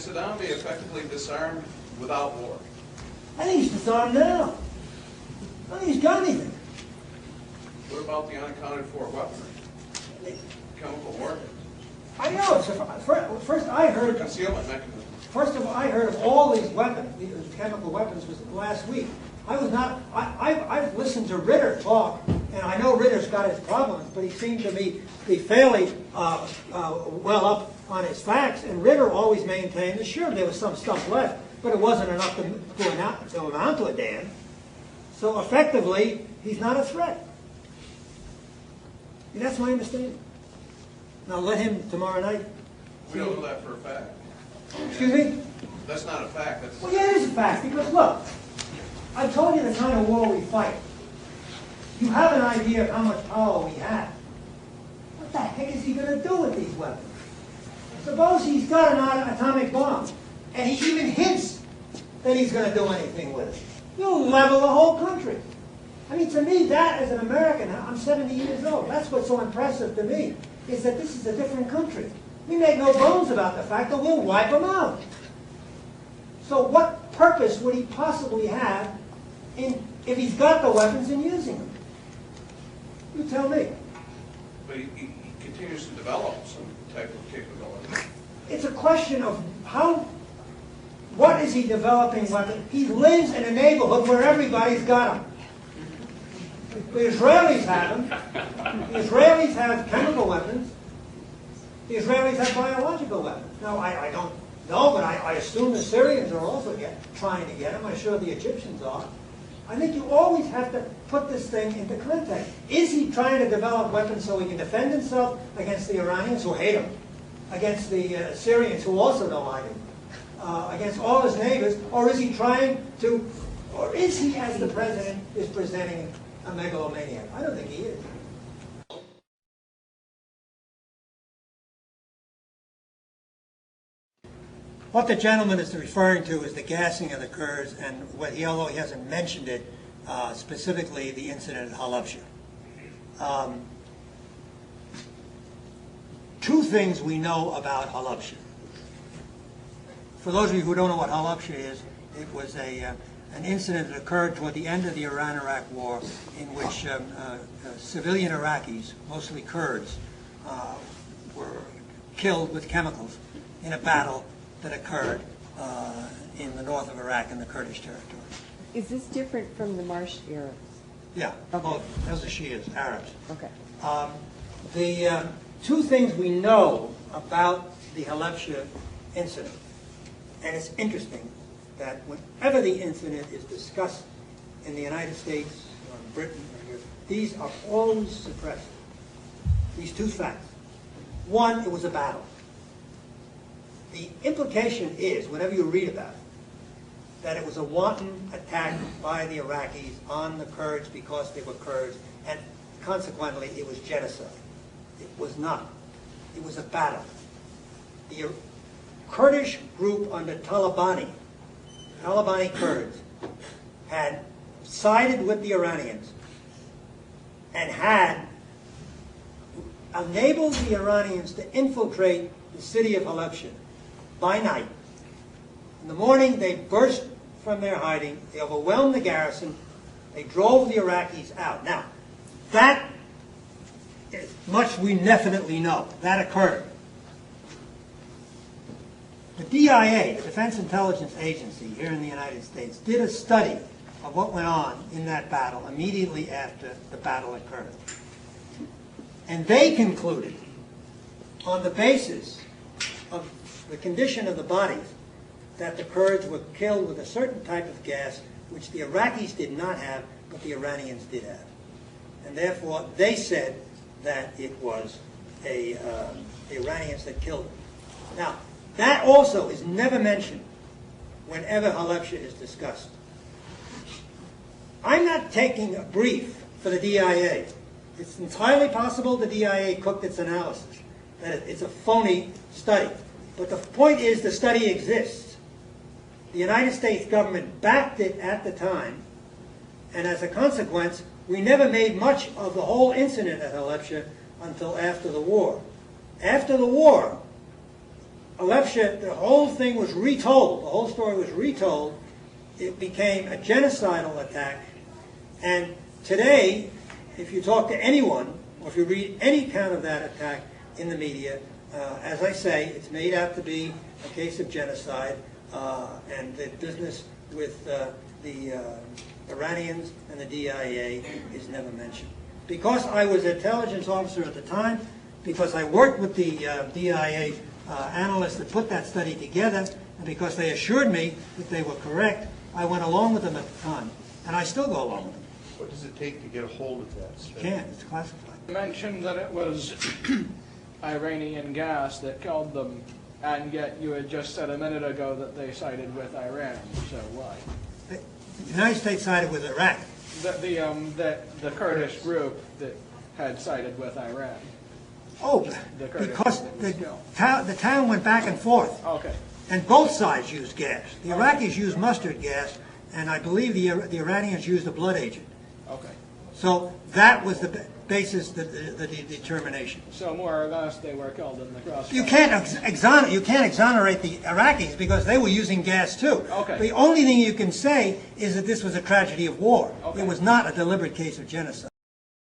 Saddam be effectively disarmed without war? I think he's disarmed now. I don't think he's got anything. What about the unaccounted for weaponry? Chemical warfare? I know. So first I heard... Concealment mechanism. First of all, I heard of all these weapons, these chemical weapons, was last week. I was not... I've listened to Ritter talk, and I know Ritter's got his problems, but he seemed to be fairly well up on his facts, and Ritter always maintained that sure, there was some stuff left, but it wasn't enough to amount to a damn. So effectively, he's not a threat. And that's my understanding. Now let him tomorrow night. We don't know that for a fact. Excuse me? That's not a fact. That's Well, yeah, it is a fact, because look, I told you the kind of war we fight. You have an idea of how much power we have. What the heck is he going to do with these weapons? Suppose he's got an atomic bomb, and he even hints that he's going to do anything with it. You'll level the whole country. I mean, to me, that as an American, I'm 70 years old, that's what's so impressive to me, is that this is a different country. We make no bones about the fact that we'll wipe them out. So what purpose would he possibly have if he's got the weapons and using them? You tell me. But he continues to develop some type of capability. It's a question of what is he developing weapons? He lives in a neighborhood where everybody's got them. The Israelis have them. The Israelis have chemical weapons. The Israelis have biological weapons. Now, I don't know, but I assume the Syrians are also trying to get them. I'm sure the Egyptians are. I think you always have to put this thing into context. Is he trying to develop weapons so he can defend himself against the Iranians who hate him, against the Syrians who also don't like him, against all his neighbors, or is he trying to, or is he, as the president is presenting, a megalomaniac? I don't think he is. What the gentleman is referring to is the gassing of the Kurds, and although he hasn't mentioned it, specifically the incident at Halabja. Two things we know about Halabja. For those of you who don't know what Halabja is, it was an incident that occurred toward the end of the Iran-Iraq war in which civilian Iraqis, mostly Kurds, were killed with chemicals in a battle that occurred in the north of Iraq in the Kurdish territory. Is this different from the Marsh Arabs? Yeah, Okay. both. Those are Shias, Arabs. Okay. The two things we know about the Halabja incident, and it's interesting that whenever the incident is discussed in the United States or in Britain, these are always suppressed. These two facts. One, it was a battle. The implication is, whenever you read about it, that it was a wanton attack by the Iraqis on the Kurds because they were Kurds, and consequently it was genocide. It was not. It was a battle. The Kurdish group under Talabani Kurds, had sided with the Iranians and had enabled the Iranians to infiltrate the city of Halabja by night. In the morning, they burst from their hiding, they overwhelmed the garrison, they drove the Iraqis out. Now, that is much we definitely know. That occurred. The DIA, the Defense Intelligence Agency here in the United States, did a study of what went on in that battle immediately after the battle occurred. And they concluded, on the basis of the condition of the bodies, that the Kurds were killed with a certain type of gas which the Iraqis did not have, but the Iranians did have. And therefore, they said that it was the Iranians that killed them. Now, that also is never mentioned whenever Halabja is discussed. I'm not taking a brief for the DIA. It's entirely possible the DIA cooked its analysis, that it's a phony study. But the point is the study exists. The United States government backed it at the time, and as a consequence, we never made much of the whole incident at Halabja until after the war. After the war, Aleppo, the whole thing was retold, the whole story was retold. It became a genocidal attack. And today, if you talk to anyone, or if you read any account of that attack in the media, as I say, it's made out to be a case of genocide, and the business with the Iranians and the DIA is never mentioned. Because I was an intelligence officer at the time, because I worked with the DIA analysts that put that study together, and because they assured me that they were correct, I went along with them at the time, and I still go along with them. What does it take to get a hold of that study? You can't, it's classified. You mentioned that it was Iranian gas that killed them, and yet you had just said a minute ago that they sided with Iran. So why? The United States sided with Iraq. The Kurdish group that had sided with Iran. Oh, The Kurdish because group the was killed. town went back and forth, Okay. and both sides used gas. The Iraqis used mustard gas, and I believe the Iranians used a blood agent. Okay. So that was the basis, the determination. So more or less they were killed in the crossfire. You can't exonerate the Iraqis because they were using gas too. Okay. The only thing you can say is that this was a tragedy of war. Okay. It was not a deliberate case of genocide.